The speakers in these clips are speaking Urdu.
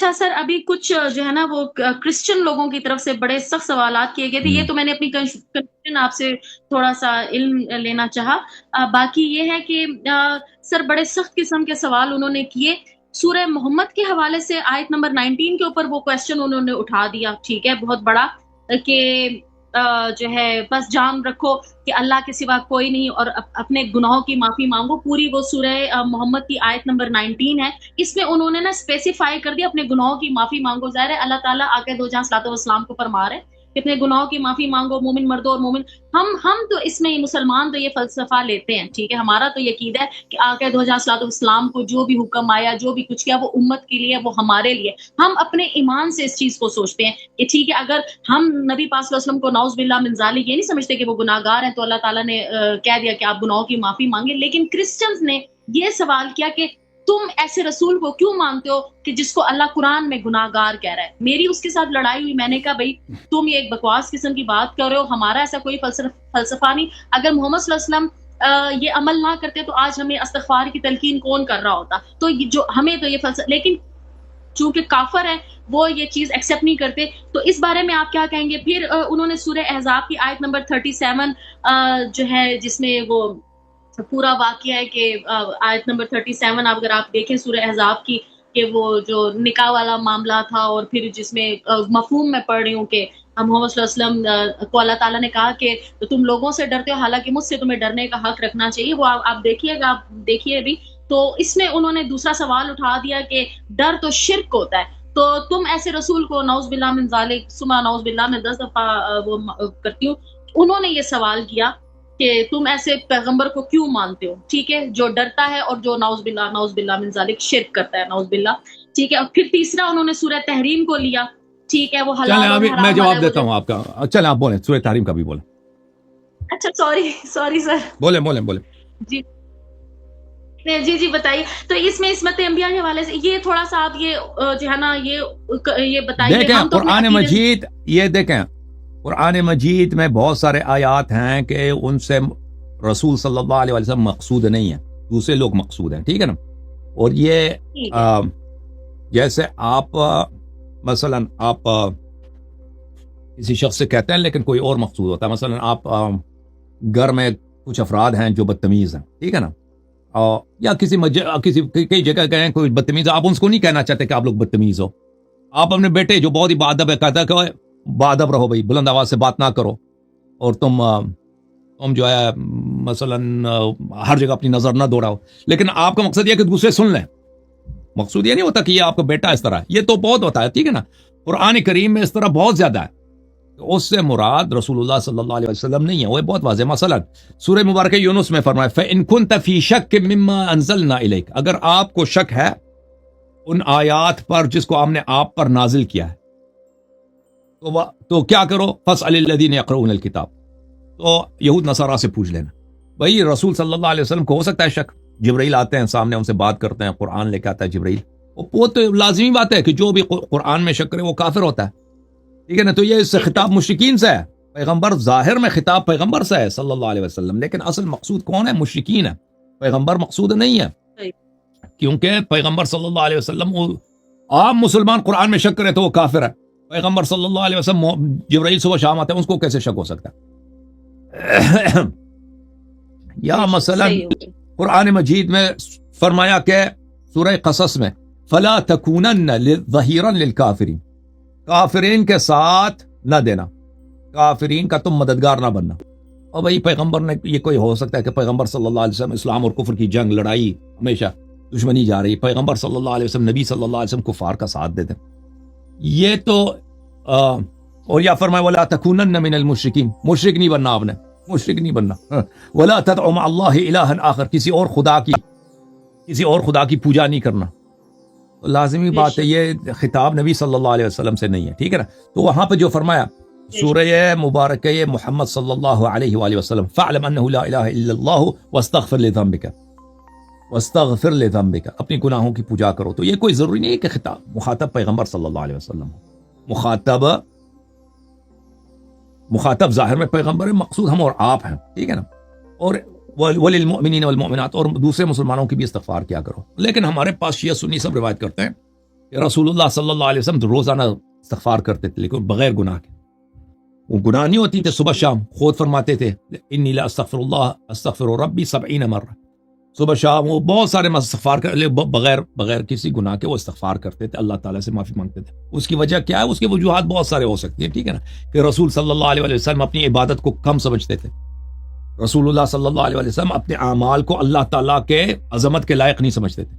اچھا سر، ابھی کچھ جو ہے نا وہ کرسچن لوگوں کی طرف سے بڑے سخت سوالات کیے گئے تھے، یہ ہوں تو میں نے اپنی کنفیوژن آپ سے تھوڑا سا علم لینا چاہا۔ باقی یہ ہے کہ سر بڑے سخت قسم کے سوال انہوں نے کیے، سورہ محمد کے حوالے سے آیت نمبر 19 کے اوپر وہ کوشچن انہوں نے اٹھا دیا، ٹھیک ہے، بہت بڑا، کہ جو ہے بس جان رکھو کہ اللہ کے سوا کوئی نہیں، اور اپنے گناہوں کی معافی مانگو، پوری وہ سورہ محمد کی آیت نمبر 19 ہے۔ اس میں انہوں نے نا اسپیسیفائی کر دیا اپنے گناہوں کی معافی مانگو، ظاہر ہے اللہ تعالیٰ آقا دو جہاں صلی اللہ علیہ وسلم کو فرما رہے ہیں کہ اپنے گناہوں کی معافی مانگو، مومن مردوں اور مومن، ہم تو اس میں مسلمان تو یہ فلسفہ لیتے ہیں، ٹھیک ہے، ہمارا تو یہ عقیدہ ہے کہ آقا دو جہاں صلی اللہ علیہ وسلم کو جو بھی حکم آیا، جو بھی کچھ کیا، وہ امت کے لیے، وہ ہمارے لیے، ہم اپنے ایمان سے اس چیز کو سوچتے ہیں کہ ٹھیک ہے، اگر ہم نبی پاک صلی اللہ علیہ وسلم کو نعوذ باللہ من ذالک یہ نہیں سمجھتے کہ وہ گناہگار ہیں، تو اللہ تعالیٰ نے کہہ دیا کہ آپ گناہوں کی معافی مانگیں، لیکن کرسچنز نے یہ سوال کیا کہ تم ایسے رسول کو کیوں مانتے ہو کہ جس کو اللہ قرآن میں گناہگار کہہ رہا ہے؟ میری اس کے ساتھ لڑائی ہوئی، میں نے کہا بھائی تم یہ ایک بکواس قسم کی بات کر رہے ہو، ہمارا ایسا کوئی فلسفہ نہیں، اگر محمد صلی اللہ علیہ وسلم یہ عمل نہ کرتے تو آج ہمیں استغفار کی تلقین کون کر رہا ہوتا؟ تو جو ہمیں تو یہ فلسفہ، لیکن چونکہ کافر ہیں وہ یہ چیز ایکسیپٹ نہیں کرتے، تو اس بارے میں آپ کیا کہیں گے؟ پھر انہوں نے سورہ احزاب کی آیت نمبر 37 جو ہے جس میں وہ پورا واقعہ ہے کہ آیت نمبر 37 اگر آپ دیکھیں سورہ احزاب کی، کہ وہ جو نکاح والا معاملہ تھا، اور پھر جس میں مفہوم میں پڑھ رہی ہوں کہ محمد صلی اللہ علیہ وسلم کو اللہ تعالیٰ نے کہا کہ تم لوگوں سے ڈرتے ہو، حالانکہ مجھ سے تمہیں ڈرنے کا حق رکھنا چاہیے، وہ آپ دیکھیے گا، آپ دیکھیے بھی، تو اس میں انہوں نے دوسرا سوال اٹھا دیا کہ ڈر تو شرک ہوتا ہے، تو تم ایسے رسول کو نعوذ باللہ من ذالک ثم نعوذ باللہ میں 10 دفعہ وہ کرتی ہوں، انہوں نے یہ سوال کیا کہ تم ایسے پیغمبر کو کیوں مانتے ہو، ٹھیک ہے، جو ڈرتا ہے اور جو نعوذ باللہ من ذالک شرک کرتا ہے، نعوذ باللہ، ٹھیک ہے، اور پھر تیسرا انہوں نے سورہ تحریم کو لیا، ٹھیک ہے، وہ چلیں حلال اور ابھی میں حرام والا ہے، جواب وہ دیتا جو، ہوں آپ کا، چلیں آپ بولیں، سورہ تحریم کا بھی بولیں، اچھا سوری سر، بولیں بولیں بولیں۔ جی جی بتائیے، تو اس میں عصمت انبیاء کے حوالے سے یہ تھوڑا سا آپ یہ جو ہے نا یہ بتائیے، دیکھیں ہم تو اپنے قرآن عقیدے سے، مجید، یہ دیکھیں قرآن مجید میں بہت سارے آیات ہیں کہ ان سے رسول صلی اللہ علیہ وسلم مقصود نہیں ہے، دوسرے لوگ مقصود ہیں، ٹھیک ہے نا، اور یہ ٹھیک ہے، جیسے آپ مثلا آپ کسی شخص سے کہتے ہیں لیکن کوئی اور مقصود ہوتا ہے، مثلا آپ گھر میں کچھ افراد ہیں جو بدتمیز ہیں، ٹھیک ہے نا، یا کسی کئی جگہ گئے کوئی بدتمیز، آپ ان کو نہیں کہنا چاہتے کہ آپ لوگ بدتمیز ہو، آپ اپنے بیٹے جو بہت ہی باادب ہے کہتا ہے کہ باادب رہو بھائی، بلند آواز سے بات نہ کرو، اور تم جو ہے مثلا ہر جگہ اپنی نظر نہ دوڑاؤ، لیکن آپ کا مقصد یہ کہ دوسرے سن لیں، مقصود یہ نہیں ہوتا کہ یہ آپ کا بیٹا اس طرح، یہ تو بہت ہوتا ہے، ٹھیک ہے نا، قرآن کریم میں اس طرح بہت زیادہ ہے، اس سے مراد رسول اللہ صلی اللہ علیہ وسلم نہیں ہے، وہ بہت واضح، مثلا سورہ مبارکہ یونس میں فرمایا فَإِن كُنْتَ فِي شَكٍّ مِّمَّا أَنزَلْنَا إِلَيْكَ، اگر آپ کو شک ہے ان آیات پر جس کو ہم نے آپ پر نازل کیا ہے، تو کیا کرو، فَاسْأَلِ الَّذِينَ يَقْرَؤُونَ الْكِتَابَ، تو یہود نصارہ سے پوچھ لینا، بھائی رسول صلی اللہ علیہ وسلم کو ہو سکتا ہے شک، جبرائیل آتے ہیں سامنے، ان سے بات کرتے ہیں، قرآن لے کے آتا ہے جبرائیل، وہ تو لازمی بات ہے کہ جو بھی قرآن میں شک کرے وہ کافر ہوتا ہے، ٹھیک ہے نا، تو یہ اس سے خطاب مشرکین سے ہے، پیغمبر ظاہر میں خطاب پیغمبر سے ہے صلی اللہ علیہ وسلم، لیکن اصل مقصود کون ہے؟ مشرکین ہے، پیغمبر مقصود نہیں ہے، کیونکہ پیغمبر صلی اللہ علیہ وسلم، عام مسلمان قرآن میں شک کرے تو وہ کافر ہے، پیغمبر صلی اللہ علیہ وسلم جبرائیل صبح شام آتے ہیں، اس کو کیسے شک ہو سکتا ہے؟ یا مثلا قرآن مجید میں فرمایا کہ سورہ قصص میں فلا تکونن ظہیرا للکافرین، کافرین کے ساتھ نہ دینا، کافرین کا تم مددگار نہ بننا، اور بھائی پیغمبر نے، یہ کوئی ہو سکتا ہے کہ پیغمبر صلی اللہ علیہ وسلم اسلام اور کفر کی جنگ لڑائی، ہمیشہ دشمنی جا رہی، پیغمبر صلی اللہ علیہ وسلم، نبی صلی اللہ علیہ وسلم کفار کا ساتھ دیتے، یہ تو اور یا فرمائے ولا تکونن من المشرکین، مشرک نہیں بننا، آپ نے مشرک نہیں بننا، ولا تدعوا مع اللہ الہا آخر، کسی اور خدا کی پوجا نہیں کرنا، لازمی بات ہے، یہ خطاب نبی صلی اللہ علیہ وسلم سے نہیں ہے، ٹھیک ہے نا، تو وہاں پہ جو فرمایا سورہ مبارکہ محمد صلی اللہ علیہ وآلہ وسلم فاعلم انہ لا الہ الا اللہ واستغفر لذنبک، اپنی گناہوں کی پوجا کرو، تو یہ کوئی ضروری نہیں ہے کہ خطاب مخاطب پیغمبر صلی اللہ علیہ وسلم ہو، مخاطب ظاہر میں پیغمبر ہے، مقصود ہم اور آپ ہیں، ٹھیک ہے نا، اور وللمؤمنین والمؤمنات، اور دوسرے مسلمانوں کی بھی استغفار کیا کرو، لیکن ہمارے پاس شیعہ سنی سب روایت کرتے ہیں کہ رسول اللہ صلی اللہ علیہ وسلم روزانہ استغفار کرتے تھے لیکن بغیر گناہ کے. وہ گناہ نہیں ہوتی تھے صبح شام. خود فرماتے تھے انی لا استغفر اللہ استغفر ربی 70 مرہ. صبح شام وہ بہت سارے استغفار بغیر کسی گناہ کے وہ استغفار کرتے تھے, اللہ تعالیٰ سے معافی مانگتے تھے. اس کی وجہ کیا ہے؟ اس کے وجوہات بہت سارے ہو سکتی ہیں, ٹھیک ہے نا, کہ رسول صلی اللہ علیہ وسلم اپنی عبادت کو کم سمجھتے تھے. رسول اللہ صلی اللہ علیہ وسلم اپنے اعمال کو اللہ تعالیٰ کے عظمت کے لائق نہیں سمجھتے تھے.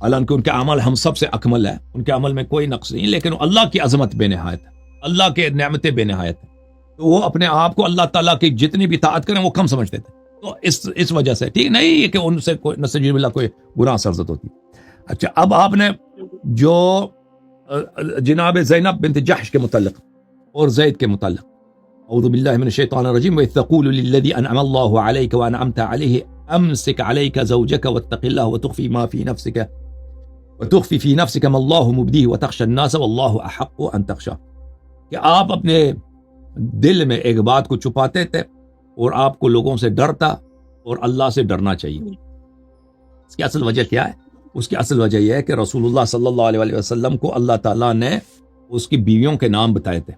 حالانکہ ان کے عمل ہم سب سے اکمل ہے, ان کے عمل میں کوئی نقص نہیں, لیکن اللہ کی عظمت بے نہایت ہے, اللہ کے نعمتیں بے نہایت ہیں, تو وہ اپنے آپ کو اللہ تعالیٰ کی جتنی بھی طاعت کریں وہ کم سمجھتے تھے. تو اس وجہ سے ٹھیک نہیں ہے کہ ان سے کوئی نسجی باللہ کوئی گناہ سرزد ہوتی. اچھا, اب آپ نے جو جناب زینب بنت جحش کے متعلق اور زید کے متعلق, اعوذ باللہ من الشیطان الرجیم, وَإِذْ تَقُولُ لِلَّذِي أَنْعَمَ اللَّهُ عَلَيْكَ وَأَنْعَمْتَ عَلَيْهِ أَمْسِكْ عَلَيْكَ زَوْجَكَ وَاتَّقِ اللَّهَ وَتُخْفِي فِي نَفْسِكَ مَا اللَّهُ مُبْدِيهِ وَتَخْشَى النَّاسَ وَاللَّهُ أَحَقُّ أَنْ تَخْشَاهُ. کہ آپ اپنے دل میں ایک بات کو چھپاتے تھے اور آپ کو لوگوں سے ڈرتا, اور اللہ سے ڈرنا چاہیے. اس کی اصل وجہ کیا ہے؟ اس کی اصل وجہ یہ ہے کہ رسول اللہ صلی اللہ علیہ وسلم کو اللہ تعالیٰ نے اس کی بیویوں کے نام بتائے تھے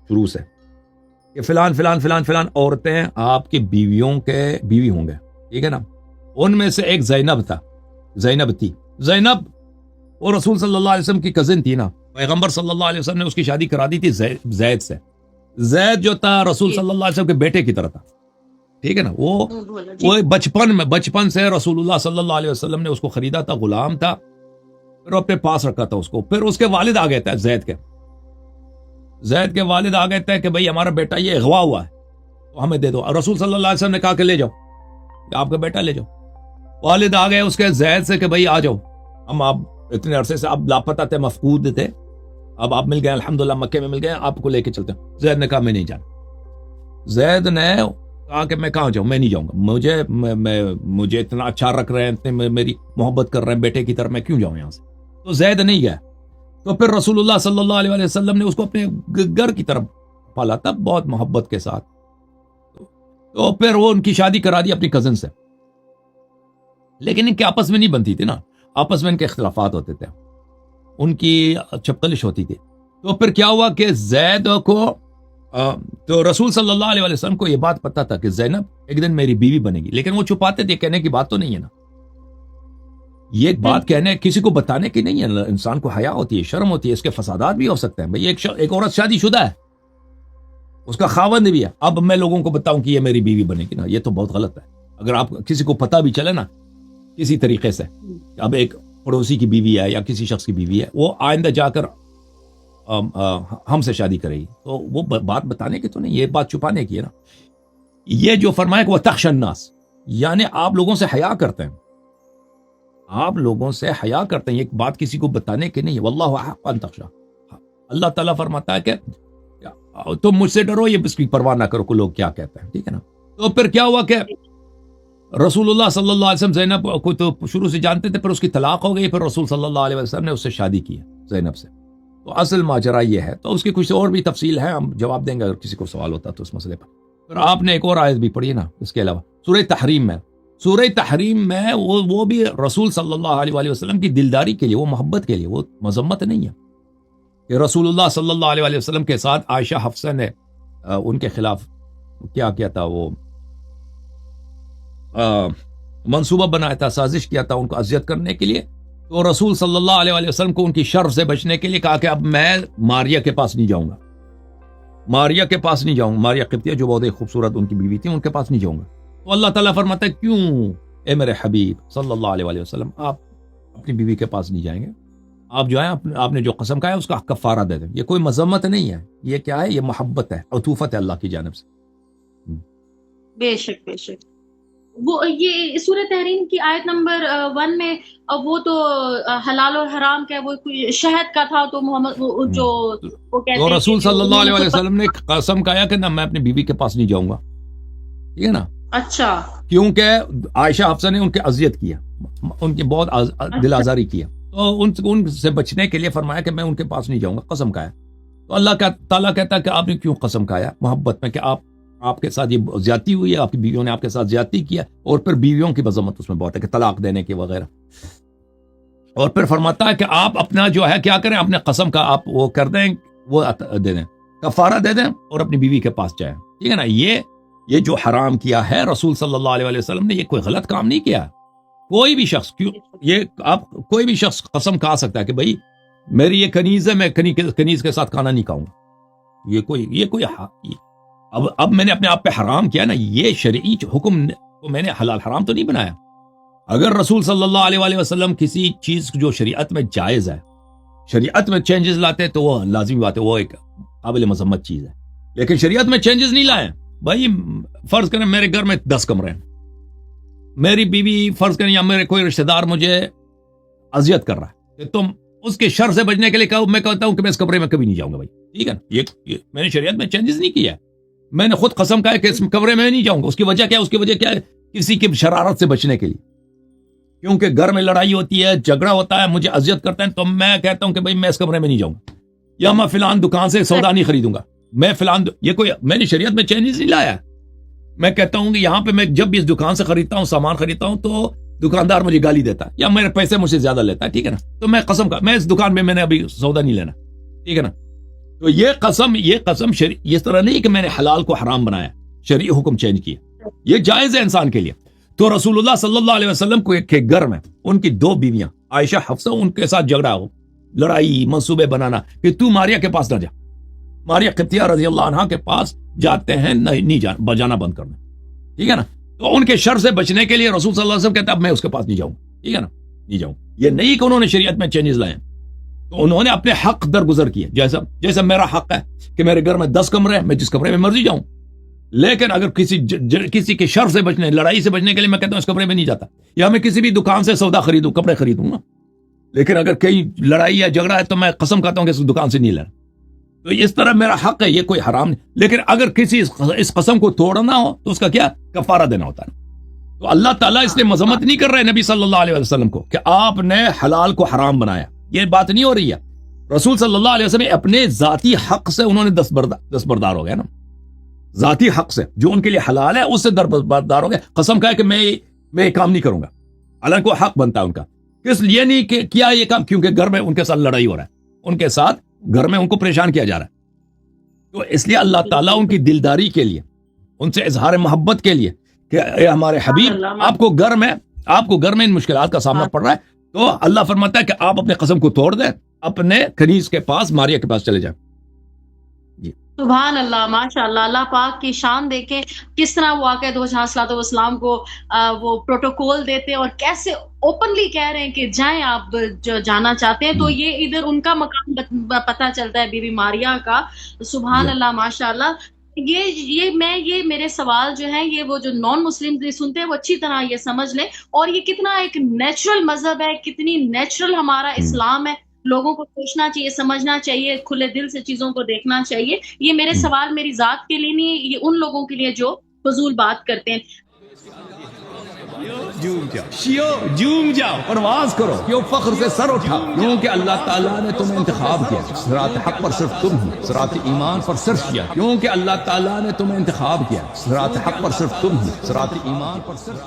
شروع سے, کہ فلان فلان فلان فلان عورتیں آپ کی بیویوں کے بیوی ہوں گے, ٹھیک ہے نا. ان میں سے ایک زینب تھی. زینب وہ رسول صلی اللہ علیہ وسلم کی کزن تھی نا. پیغمبر صلی اللہ علیہ وسلم نے اس کی شادی کرا دی تھی زید سے. زید جو تھا رسول صلی اللہ علیہ وسلم کے بیٹے کی طرح تھا, ٹھیک ہے نا. وہ بچپن سے رسول اللہ صلی اللہ علیہ وسلم نے اس کو خریدا تھا, غلام تھا, پھر اپنے پاس رکھا تھا اس کو. پھر اس کے والد آ گئے تھے, زید کے والد آ گئے تھے کہ بھئی ہمارا بیٹا یہ اغوا ہوا ہے تو ہمیں دے دو. اور رسول صلی اللہ علیہ وسلم نے کہا کہ لے جاؤ, آپ کا بیٹا لے جاؤ. والد آ گئے اس کے زید سے کہ بھئی آ جاؤ, ہم آپ اتنے عرصے سے آپ لاپتہ تھے, مفقود تھے, اب آپ مل گئے, الحمدللہ مکے میں مل گئے, آپ کو لے کے چلتے ہیں. زید نے کہا میں نہیں جانا. زید نے کہا کہ میں کہاں جاؤں, میں نہیں جاؤں گا, مجھے اتنا اچھا رکھ رہے ہیں, میری محبت کر رہے ہیں بیٹے کی طرح, میں کیوں جاؤں یہاں سے. تو زید نہیں گیا. تو پھر رسول اللہ صلی اللہ علیہ وسلم نے اس کو اپنے گھر کی طرف پالا تھا بہت محبت کے ساتھ. تو پھر وہ ان کی شادی کرا دی اپنی کزن سے, لیکن ان کے آپس میں نہیں بنتی تھی نا, آپس میں ان کے اختلافات ہوتے تھے, ان کی چپتلش ہوتی تھی. تو پھر کیا ہوا کہ زید کو تو رسول صلی اللہ علیہ وسلم کو یہ بات پتا تھا کہ زینب ایک دن میری بیوی بنے گی, لیکن وہ چھپاتے تھے, کہنے کی بات تو نہیں ہے نا, یہ بات کہنے کسی کو بتانے کی نہیں ہے. انسان کو حیا ہوتی ہے, شرم ہوتی ہے, اس کے فسادات بھی ہو سکتے ہیں. بھئی ایک عورت شادی شدہ ہے, اس کا خاوند بھی ہے, اب میں لوگوں کو بتاؤں کہ یہ میری بیوی بنے گی نا, یہ تو بہت غلط ہے. اگر آپ کسی کو پتا بھی چلے نا کسی طریقے سے اب ایک پڑوسی کی بیوی ہے یا کسی شخص کی بیوی ہے, وہ آئندہ جا کر ہم سے شادی کرے گی, تو وہ بات بتانے کی تو نہیں, یہ بات چھپانے کی ہے نا. یہ جو فرمایا کہ وہ تخشى الناس, یعنی آپ لوگوں سے حیا کرتے ہیں, یہ بات کسی کو بتانے کی نہیں ہے. واللہ احق ان تخشى, اللہ تعالیٰ فرماتا ہے کہ تم مجھ سے ڈرو, یہ اس کی پرواہ نہ کرو کہ لوگ کیا کہتے ہیں, ٹھیک ہے نا. تو پھر کیا ہوا کہ رسول اللہ صلی اللہ علیہ وسلم زینب کو تو شروع سے جانتے تھے, پھر اس کی طلاق ہو گئی, پھر رسول صلی اللہ علیہ وسلم نے اس سے شادی کی زینب سے. تو اصل ماجرا یہ ہے. تو اس کی کچھ اور بھی تفصیل ہے, ہم جواب دیں گے اگر کسی کو سوال ہوتا تو اس مسئلے پر. پھر آپ نے ایک اور آیت بھی پڑھی نا اس کے علاوہ, سورہ تحریم میں وہ بھی رسول صلی اللہ علیہ وسلم کی دلداری کے لیے, وہ محبت کے لیے, وہ مذمت نہیں ہے کہ رسول اللہ صلی اللہ علیہ وسلم کے ساتھ عائشہ حفصہ نے ان کے خلاف کیا کیا تھا, وہ منصوبہ بنایا تھا, سازش کیا تھا ان کو اذیت کرنے کے لیے. تو رسول صلی اللہ علیہ وسلم کو ان کی شر سے بچنے کے لیے کہا کہ اب میں ماریہ کے پاس نہیں جاؤں گا, ماریہ قبطیہ جو بہت خوبصورت ان کی بیوی تھی, ان کے پاس نہیں جاؤں گا. تو اللہ تعالیٰ فرماتا ہے کیوں اے میرے حبیب صلی اللہ علیہ وسلم, آپ اپنی بیوی کے پاس نہیں جائیں گے, آپ جو ہیں آپ نے جو قسم کھایا اس کا کفارہ دے دیں. یہ کوئی مذمت نہیں ہے, یہ کیا ہے, یہ محبت ہے, عطوفت ہے اللہ کی جانب سے. بے شک. وہ یہ سورہ تحریم کی آیت نمبر 1 میں وہ تو حلال اور حرام کا وہ کوئی شہد کا تھا, تو محمد وہ کہتے ہیں رسول صلی اللہ علیہ وسلم نے قسم کھایا کہ نہ میں اپنی بیوی کے پاس نہیں جاؤں گا, ٹھیک ہے نا. اچھا, کیونکہ عائشہ حفصہ نے ان کی اذیت کیا, ان کی بہت دل آزاری کیا, تو ان سے بچنے کے لیے فرمایا کہ میں ان کے پاس نہیں جاؤں گا, قسم کھایا. تو اللہ تعالیٰ کہتا ہے کہ آپ نے کیوں قسم کھایا, محبت میں, کہ آپ کے ساتھ یہ زیادتی ہوئی ہے, آپ کی بیویوں نے آپ کے ساتھ زیادتی کیا, اور پھر بیویوں کی مذمت اس میں بہت ہے کہ طلاق دینے کی وغیرہ. اور پھر فرماتا ہے کہ آپ اپنا جو ہے کیا کریں، اپنے قسم کا آپ وہ کر دیں، وہ دے دیں، کفارہ دے دیں اور اپنی بیوی کے پاس جائیں، ٹھیک ہے نا۔ یہ جو حرام کیا ہے رسول صلی اللہ علیہ وسلم نے، یہ کوئی غلط کام نہیں کیا۔ کوئی بھی شخص یہ آپ کوئی بھی شخص قسم کھا سکتا ہے کہ بھائی میری یہ کنیز ہے، میں کنیز کے ساتھ کھانا نہیں کھاؤں گا، یہ کوئی اب میں نے اپنے آپ پہ حرام کیا نا، یہ شرعی حکم کو میں نے حلال حرام تو نہیں بنایا۔ اگر رسول صلی اللہ علیہ وسلم کسی چیز جو شریعت میں جائز ہے، شریعت میں چینجز لاتے تو وہ لازمی بات ہے، وہ ایک قابل مذمت چیز ہے، لیکن شریعت میں چینجز نہیں لائے۔ بھائی فرض کریں میرے گھر میں 10 کمرے ہیں، میری بیوی فرض کریں یا میرے کوئی رشتہ دار مجھے اذیت کر رہا ہے، کہ تم اس کے شر سے بچنے کے لیے میں کہتا ہوں کہ میں اس کمرے میں کبھی نہیں جاؤں گا، بھائی ٹھیک ہے نا، یہ میں نے شریعت میں چینجز نہیں کیا ہے، میں نے خود قسم کہا ہے کہ اس کمرے میں نہیں جاؤں گا۔ اس کی وجہ کیا ہے؟ اس کی وجہ کیا ہے؟ کسی کی شرارت سے بچنے کے لیے، کیونکہ گھر میں لڑائی ہوتی ہے، جھگڑا ہوتا ہے، مجھے اذیت کرتے ہیں، تو میں کہتا ہوں کہ بھائی میں اس کمرے میں نہیں جاؤں گا، یا میں فلان دکان سے سودا نہیں خریدوں گا، میں فلان یہ کوئی میں نے شریعت میں چینجز نہیں لایا ہے۔ میں کہتا ہوں کہ یہاں پہ میں جب بھی اس دکان سے خریدتا ہوں، سامان خریدتا ہوں، تو دکاندار مجھے گالی دیتا ہے یا میرے پیسے مجھ سے زیادہ لیتا ہے، ٹھیک ہے نا، تو میں قسم کا میں اس دکان میں نے ابھی سودا نہیں لینا، ٹھیک ہے نا۔ تو یہ قسم اس طرح نہیں کہ میں نے حلال کو حرام بنایا، شرعی حکم چینج کیا، یہ جائز ہے انسان کے لیے۔ تو رسول اللہ صلی اللہ علیہ وسلم کو ایک گھر میں ان کی 2 بیویاں عائشہ حفصہ، ان کے ساتھ جھگڑا ہو، لڑائی، منصوبے بنانا کہ تو ماریا کے پاس نہ جا، ماریا قبطیہ رضی اللہ عنہا کے پاس جاتے ہیں نہیں جانا بند کرنا، ٹھیک ہے نا۔ تو ان کے شر سے بچنے کے لیے رسول صلی اللہ علیہ وسلم کہتے ہیں اب میں اس کے پاس نہیں جاؤں، ٹھیک ہے نا، نہیں جاؤں۔ یہ نہیں کہ انہوں نے شریعت میں چینجز لائے، تو انہوں نے اپنے حق درگزر کیے، جیسا میرا حق ہے کہ میرے گھر میں 10 کمرے ہیں، میں جس کمرے میں مرضی جاؤں، لیکن اگر کسی کے شر سے بچنے، لڑائی سے بچنے کے لیے میں کہتا ہوں اس کمرے میں نہیں جاتا، یا میں کسی بھی دکان سے سودا خریدوں، کپڑے خریدوں نا، لیکن اگر کہیں لڑائی یا جھگڑا ہے تو میں قسم کھاتا ہوں کہ اس دکان سے نہیں لینا، تو اس طرح میرا حق ہے، یہ کوئی حرام نہیں۔ لیکن اگر کسی اس قسم کو توڑنا ہو تو اس کا کیا کفارہ دینا ہوتا ہے۔ تو اللہ تعالیٰ اس لیے مذمت نہیں کر رہے نبی صلی اللہ علیہ وسلم کو کہ آپ نے حلال کو حرام بنایا، یہ بات نہیں ہو رہی ہے۔ رسول صلی اللہ علیہ وسلم اپنے ذاتی حق سے انہوں نے دستبردار ہو گئے نا، ذاتی حق سے جو ان کے لیے حلال ہے اس سے دستبردار ہو گئے، قسم کہا کہ میں یہ کام نہیں کروں گا، حالانکہ کو حق بنتا ہے ان کا، کس لیے نہیں کہ کیا یہ کام؟ کیونکہ گھر میں ان کے ساتھ لڑائی ہو رہا ہے، ان کے ساتھ گھر میں ان کو پریشان کیا جا رہا ہے، تو اس لیے اللہ تعالیٰ ان کی دلداری کے لیے، ان سے اظہار محبت کے لیے کہ اے ہمارے حبیب آپ کو گھر میں ان مشکلات کا سامنا پڑ رہا ہے، تو اللہ فرماتا ہے کہ آپ اپنے قسم کو توڑ دیں، اپنے کنیز کے پاس، ماریا کے پاس چلے جائیں۔ سبحان اللہ، ماشاء اللہ، اللہ پاک کی شان دیکھیں کس طرح وہ آقا دو جہاں صلی اللہ علیہ وسلم کو وہ پروٹوکول دیتے اور کیسے اوپنلی کہہ رہے ہیں کہ جائیں آپ جو جانا چاہتے ہیں، تو یہ ادھر ان کا مقام پتہ چلتا ہے بی بی ماریا کا۔ سبحان اللہ، ماشاء اللہ۔ یہ میرے سوال جو ہیں یہ وہ جو نان مسلم سنتے ہیں وہ اچھی طرح یہ سمجھ لیں، اور یہ کتنا ایک نیچرل مذہب ہے، کتنی نیچرل ہمارا اسلام ہے، لوگوں کو سوچنا چاہیے، سمجھنا چاہیے، کھلے دل سے چیزوں کو دیکھنا چاہیے۔ یہ میرے سوال میری ذات کے لیے نہیں، یہ ان لوگوں کے لیے جو فضول بات کرتے ہیں۔ جھوم جاؤ، پرواز کرو، کیوں فخر سے سر اٹھا، کیونکہ اللہ تعالیٰ نے تمہیں انتخاب کیا، صراط حق پر صرف تم ہی، صراط ایمان پر صرف کیا، کیونکہ اللہ تعالیٰ نے تمہیں انتخاب کیا، صراط حق پر صرف تم ہی، صراط ایمان پر صرف